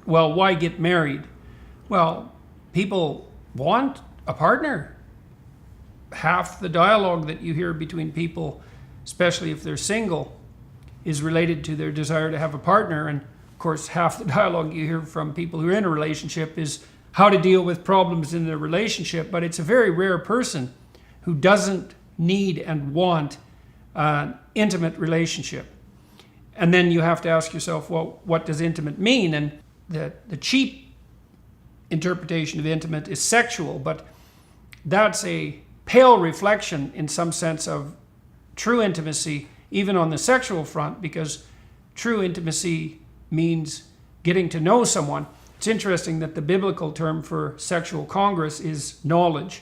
Well, why get married? Well, people want a partner. Half the dialogue that you hear between people, especially if they're single, is related to their desire to have a partner. And of course, half the dialogue you hear from people who are in a relationship is how to deal with problems in their relationship. But it's a very rare person who doesn't need and want an intimate relationship. And then you have to ask yourself, well, what does intimate mean? And the cheap interpretation of intimate is sexual, but that's a pale reflection in some sense of true intimacy, even on the sexual front, because true intimacy means getting to know someone. It's interesting that the biblical term for sexual congress is knowledge.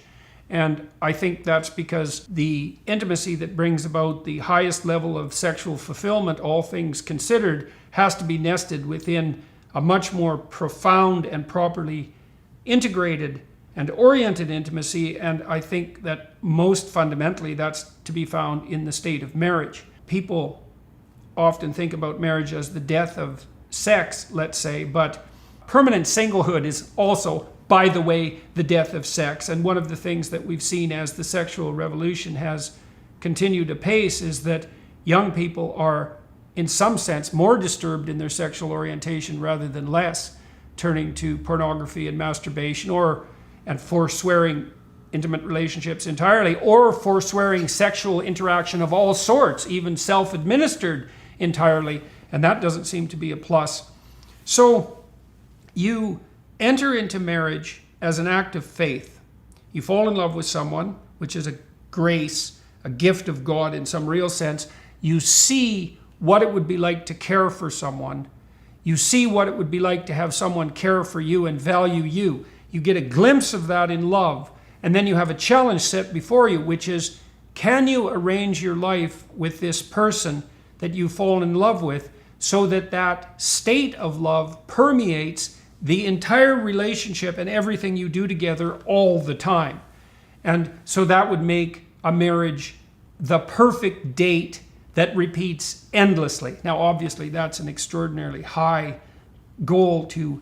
And I think that's because the intimacy that brings about the highest level of sexual fulfillment, all things considered, has to be nested within a much more profound and properly integrated and oriented intimacy. And I think that most fundamentally that's to be found in the state of marriage. People often think about marriage as the death of sex, let's say, but permanent singlehood is also, by the way, the death of sex. And one of the things that we've seen as the sexual revolution has continued apace is that young people are, in some sense, more disturbed in their sexual orientation rather than less, turning to pornography and masturbation, and forswearing intimate relationships entirely, or forswearing sexual interaction of all sorts, even self-administered entirely. And that doesn't seem to be a plus. So you enter into marriage as an act of faith. You fall in love with someone, which is a grace, a gift of God in some real sense. You see what it would be like to care for someone. You see what it would be like to have someone care for you and value you. You get a glimpse of that in love. And then you have a challenge set before you, which is, can you arrange your life with this person that you've fallen in love with so that that state of love permeates the entire relationship and everything you do together all the time? And so that would make a marriage the perfect date that repeats endlessly. Now, obviously, that's an extraordinarily high goal to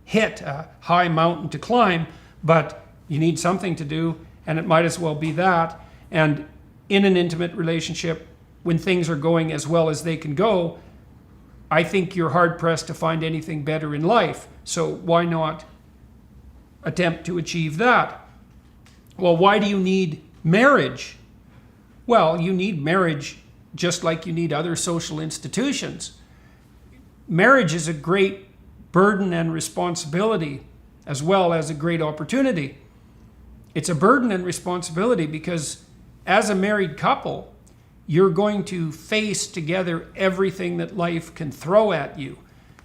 hit, a high mountain to climb, but you need something to do, and it might as well be that. And in an intimate relationship, when things are going as well as they can go, I think you're hard-pressed to find anything better in life. So why not attempt to achieve that? Well, why do you need marriage? Well, you need marriage just like you need other social institutions. Marriage is a great burden and responsibility, as well as a great opportunity. It's a burden and responsibility because as a married couple, you're going to face together everything that life can throw at you.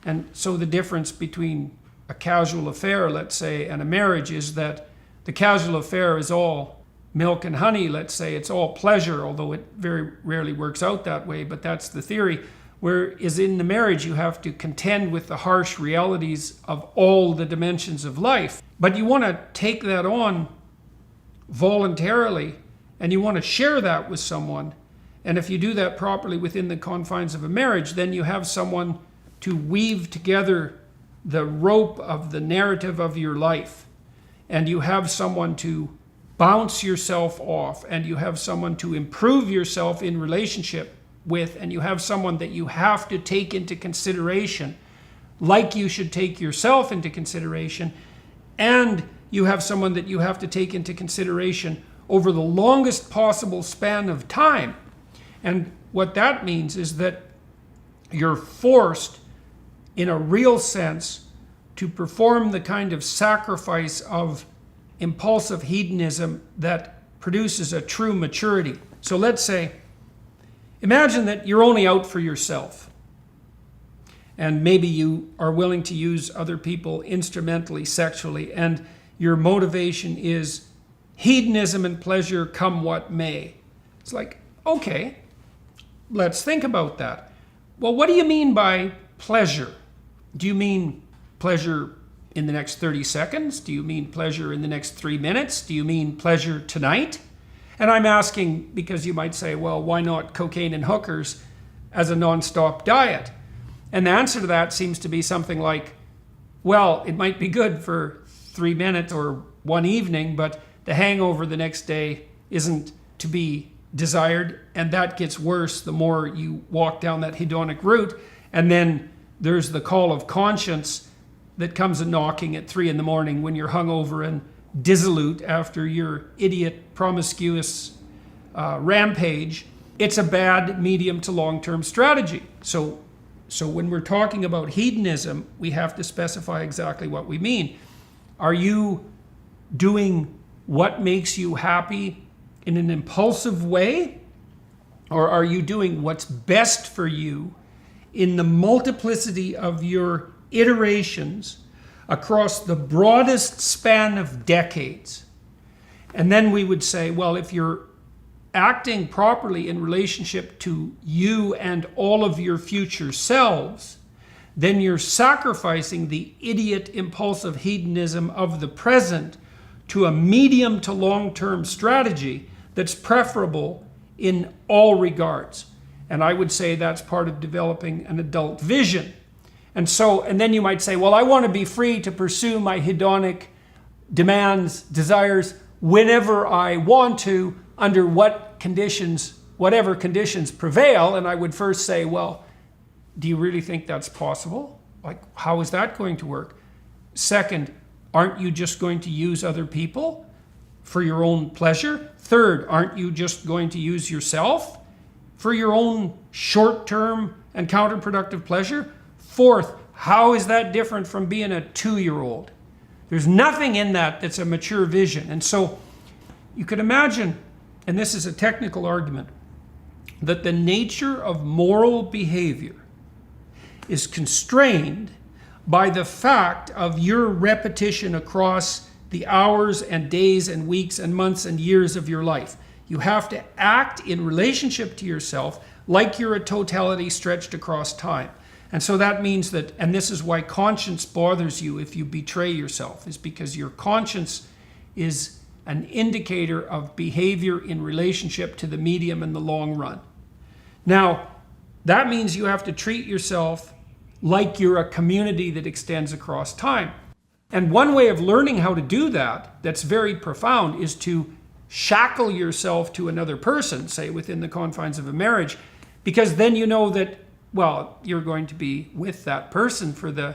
And so the difference between a casual affair, let's say, and a marriage is that the casual affair is all milk and honey, let's say. It's all pleasure, although it very rarely works out that way, but that's the theory. Whereas in the marriage, you have to contend with the harsh realities of all the dimensions of life. But you want to take that on voluntarily, and you want to share that with someone. And if you do that properly within the confines of a marriage, then you have someone to weave together the rope of the narrative of your life. And you have someone to bounce yourself off, and you have someone to improve yourself in relationship with, and you have someone that you have to take into consideration, like you should take yourself into consideration, and you have someone that you have to take into consideration over the longest possible span of time. And what that means is that you're forced, in a real sense, to perform the kind of sacrifice of impulsive hedonism that produces a true maturity. So let's say, imagine that you're only out for yourself. And maybe you are willing to use other people instrumentally, sexually, and your motivation is hedonism and pleasure come what may. It's like, okay, let's think about that. Well, what do you mean by pleasure? Do you mean pleasure in the next 30 seconds? Do you mean pleasure in the next 3 minutes? Do you mean pleasure tonight? And I'm asking because you might say, well, why not cocaine and hookers as a non-stop diet? And the answer to that seems to be something like, Well, it might be good for 3 minutes or one evening, but the hangover the next day isn't to be desired, and that gets worse the more you walk down that hedonic route. And then there's the call of conscience that comes a knocking at 3 a.m. when you're hungover and dissolute after your idiot promiscuous rampage. It's a bad medium to long-term strategy. So when we're talking about hedonism, we have to specify exactly what we mean. Are you doing what makes you happy in an impulsive way? Or are you doing what's best for you in the multiplicity of your iterations across the broadest span of decades? And then we would say, well, if you're acting properly in relationship to you and all of your future selves, then you're sacrificing the idiot impulsive hedonism of the present to a medium to long-term strategy that's preferable in all regards. And I would say that's part of developing an adult vision. And then you might say, well, I want to be free to pursue my hedonic demands, desires, whenever I want to, under whatever conditions prevail. And I would first say, well, do you really think that's possible? Like, how is that going to work? Second, aren't you just going to use other people for your own pleasure? Third, aren't you just going to use yourself for your own short-term and counterproductive pleasure? Fourth, how is that different from being a 2-year-old? There's nothing in that that's a mature vision. And so you could imagine, and this is a technical argument, that the nature of moral behavior is constrained by the fact of your repetition across the hours and days and weeks and months and years of your life. You have to act in relationship to yourself like you're a totality stretched across time. And so that means that, and this is why conscience bothers you if you betray yourself, is because your conscience is an indicator of behavior in relationship to the medium in the long run. Now, that means you have to treat yourself like you're a community that extends across time. And one way of learning how to do that, that's very profound, is to shackle yourself to another person, say within the confines of a marriage, because then you know that, well, you're going to be with that person for the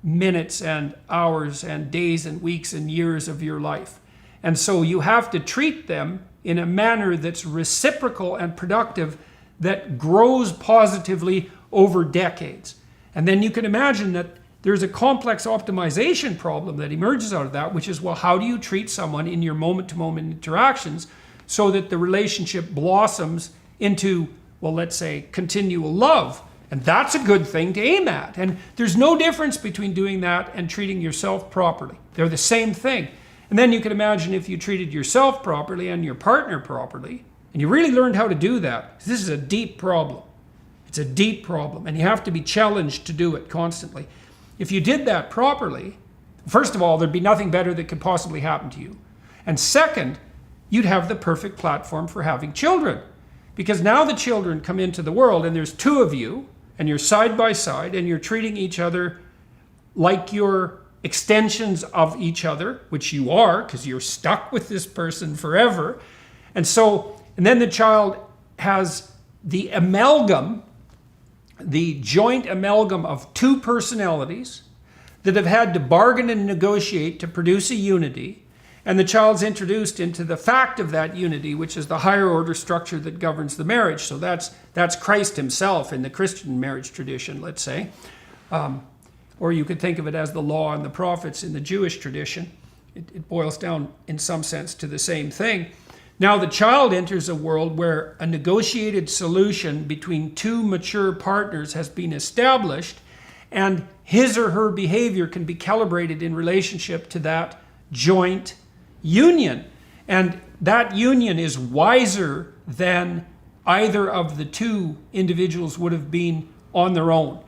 minutes and hours and days and weeks and years of your life. And so you have to treat them in a manner that's reciprocal and productive, that grows positively over decades. And then you can imagine that there's a complex optimization problem that emerges out of that, which is, well, how do you treat someone in your moment-to-moment interactions so that the relationship blossoms into, well, let's say, continual love? And that's a good thing to aim at. And there's no difference between doing that and treating yourself properly. They're the same thing. And then you can imagine if you treated yourself properly and your partner properly, and you really learned how to do that. This is a deep problem. It's a deep problem, and you have to be challenged to do it constantly. If you did that properly, first of all, there'd be nothing better that could possibly happen to you. And second, you'd have the perfect platform for having children. Because now the children come into the world, and there's 2 of you, and you're side by side, and you're treating each other like you're extensions of each other, which you are, because you're stuck with this person forever. And then the child has the amalgam, the joint amalgam of 2 personalities that have had to bargain and negotiate to produce a unity, and the child's introduced into the fact of that unity, which is the higher order structure that governs the marriage. So that's Christ himself in the Christian marriage tradition, let's say. Or you could think of it as the law and the prophets in the Jewish tradition. It boils down in some sense to the same thing. Now the child enters a world where a negotiated solution between 2 mature partners has been established, and his or her behavior can be calibrated in relationship to that joint union. And that union is wiser than either of the 2 individuals would have been on their own.